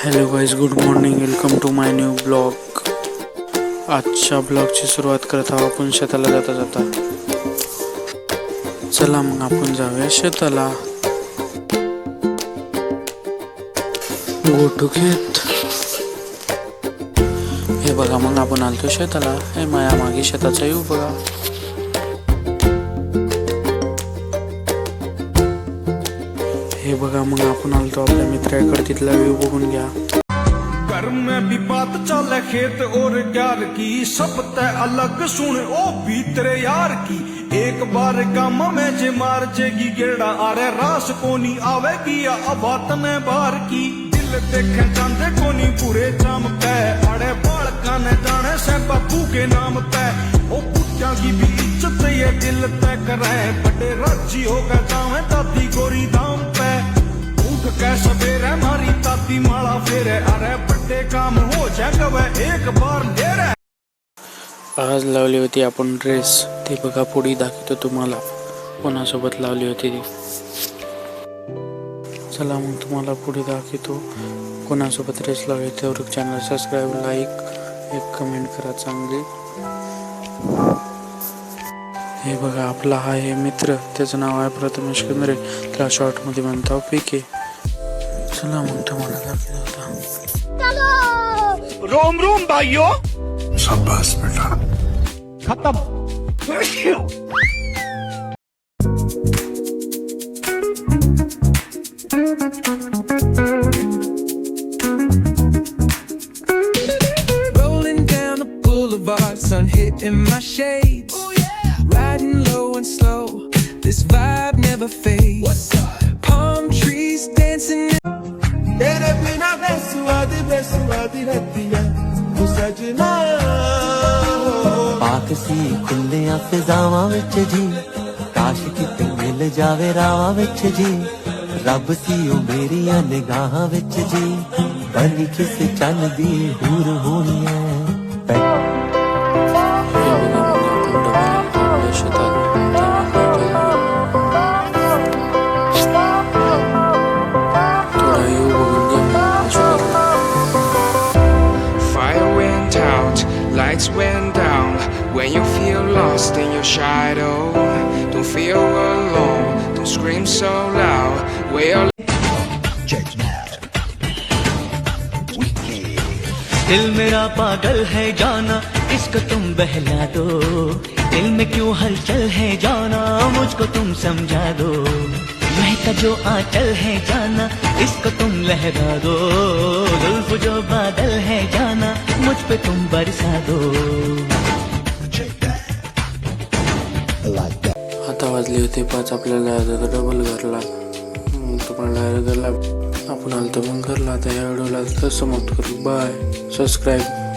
Hello guys, good morning. Welcome to my new blog. आजच्या ब्लॉगची सुरुवात करत आहोत आपण शेताला जाता जाता. चला मग आपण जाऊया शेताला. गो टू खेत. हे बघा, मग आपण आलतो शेताला. हे माया मागे शेताचा येऊ बघा. हे बघा, मग आपण आलतो आपल्या मित्राकडे. तिथला व्ह्यू बघून घ्या. घर में भी बात चले खेत और प्यार की, सब तय अलग सुन ओ भी तेरे यार की. एक बार गाम में जे मार जेगी गेड़ा, अरे रास कोनी आवेगी या अबात ने बार की. दिल देखे जाते कोनी पूरे जाम पे, अरे बालका ने जाने से बापू के नाम पे. ओ पुत्या की भी इज्जत ये दिल तय करे, बड़े राजी हो गए जावे दादी गोरी दाम पे. उठ के सवेरे मारी ताती माला फेरे, अरे बड़े काम हो जाए एक बार ले रे. आज लावली होती आपण ड्रेस. ते बघा, पुढे दाखवतो तुम्हाला कोणासोबत लावली होती ती. चला मग तुम्हाला पुढे दाखवतो कोणासोबत ड्रेस लावली. त्यावर चॅनल सबस्क्राईब, लाईक, एक कमेंट करा चांगली. हे बघा, आपला हा आहे मित्र. त्याचं नाव आहे प्रथमेश केंद्रे. त्याला शॉर्टमध्ये म्हणतो पीके. चला मग तुम्हाला दाखवतो होता. रोम रोम भाइयों. शाबाश बेटा. खत्म. Rolling down the boulevard, sun hitting my shades. Riding low and slow, this vibe never fades. Palm trees dancing. तेरे बिना बेसुआदी बेसुआदी रहती है तू सजना. पाक सी खुलिया फिजावां विच जी, काश किते मिल जावे रावां विच जी. रब सी ओ मेरिया निगाहां विच जी, बनी किस चन्न दी हूर होनी है. Fire went out, lights went down. When you feel lost in your shadow, don't feel alone, don't scream so loud. We're दिल मेरा पागल है जाना, इसको तुम बहला दो. दिल में क्यों हलचल है जाना, मुझको तुम समझा दो. महका जो आंचल है जाना, इसको तुम लहरा दो. जुल्फ जो बादल है जाना, मुझ पे तुम बरसा दो. आता वाजले होते 5. आपल्याला डबल घरला. तुम्हाला घरला आपण आलतो मग घरला. आता या व्हिडिओला समाप्त करू. बाय. सबस्क्राईब.